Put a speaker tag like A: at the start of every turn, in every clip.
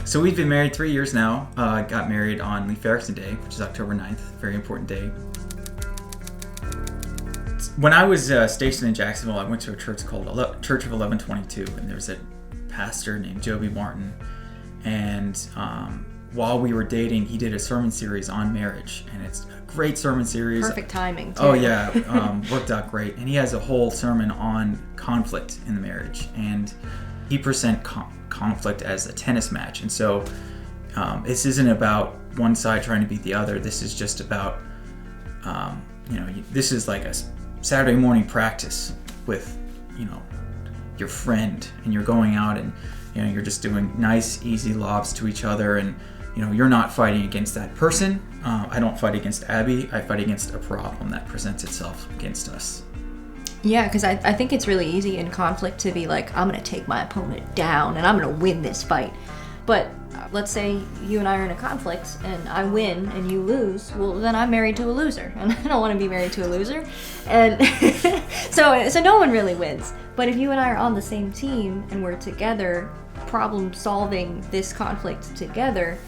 A: So we've been married 3 years now. Got married on Leif Erikson Day, which is October 9th. Very important day. When I was stationed in Jacksonville, I went to a church called Church of 1122, and there was a pastor named Joby Martin. And while we were dating, he did a sermon series on marriage, and it's a great sermon series.
B: Perfect timing, too.
A: Oh, yeah. Worked out great. And he has a whole sermon on conflict in the marriage. And he presents conflict as a tennis match. And so this isn't about one side trying to beat the other. This is just about, this is like a Saturday morning practice with, your friend, and you're going out and, you're just doing nice, easy lobs to each other, and, you're not fighting against that person. I don't fight against Abby. I fight against a problem that presents itself against us.
B: Yeah, because I think it's really easy in conflict to be like, I'm going to take my opponent down and I'm going to win this fight. But let's say you and I are in a conflict and I win and you lose, well, then I'm married to a loser, and I don't want to be married to a loser. And so no one really wins. But if you and I are on the same team and we're together problem solving this conflict together,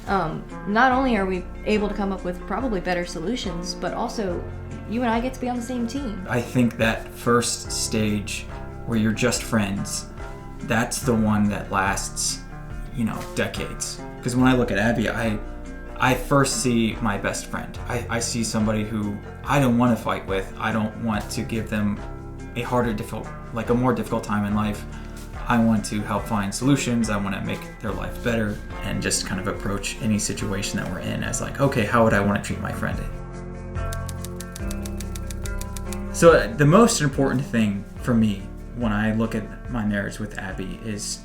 B: not only are we able to come up with probably better solutions, but also you and I get to be on the same team. I
A: think that first stage where you're just friends, that's the one that lasts, decades. Because when I look at Abby, I first see my best friend. I see somebody who I don't want to fight with. I don't want to give them a more difficult time in life. I want to help find solutions. I want to make their life better, and just kind of approach any situation that we're in as like, okay, how would I want to treat my friend? So the most important thing for me when I look at my marriage with Abby is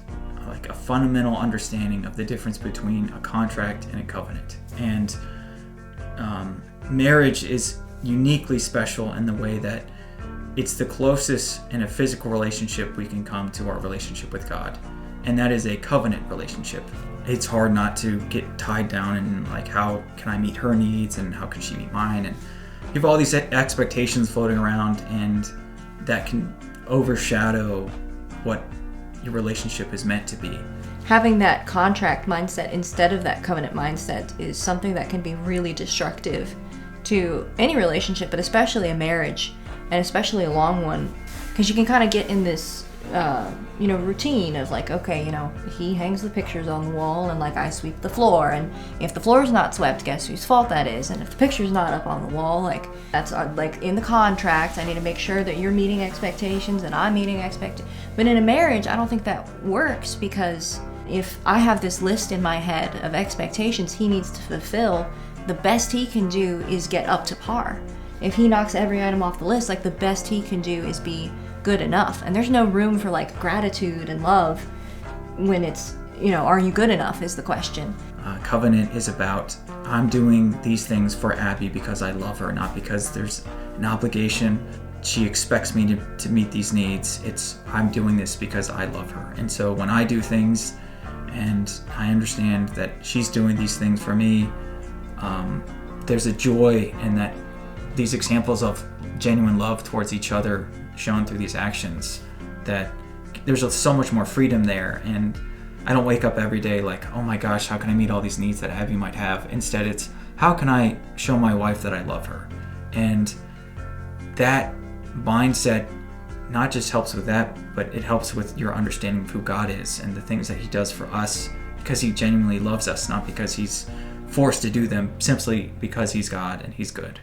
A: like a fundamental understanding of the difference between a contract and a covenant. And marriage is uniquely special in the way that it's the closest in a physical relationship we can come to our relationship with God. And that is a covenant relationship. It's hard not to get tied down in like, how can I meet her needs and how can she meet mine? And you have all these expectations floating around, and that can overshadow what your relationship is meant to be.
B: Having that contract mindset instead of that covenant mindset is something that can be really destructive to any relationship, but especially a marriage, and especially a long one, because you can kind of get in this routine of like, okay, he hangs the pictures on the wall and like I sweep the floor, and if the floor's not swept, guess whose fault that is? And if the picture's not up on the wall, like that's like in the contract, I need to make sure that you're meeting expectations and I'm meeting expectations. But in a marriage, I don't think that works, because if I have this list in my head of expectations he needs to fulfill, the best he can do is get up to par. If he knocks every item off the list, like the best he can do is be good enough. And there's no room for like gratitude and love when it's, are you good enough is the question.
A: Covenant is about, I'm doing these things for Abby because I love her, not because there's an obligation. She expects me to meet these needs. I'm doing this because I love her. And so when I do things and I understand that she's doing these things for me, there's a joy in that, these examples of genuine love towards each other shown through these actions, that there's so much more freedom there. And I don't wake up every day like, oh my gosh, how can I meet all these needs that Abby might have? Instead, it's, how can I show my wife that I love her? And that mindset not just helps with that, but it helps with your understanding of who God is and the things that he does for us, because he genuinely loves us, not because he's forced to do them, simply because he's God and he's good.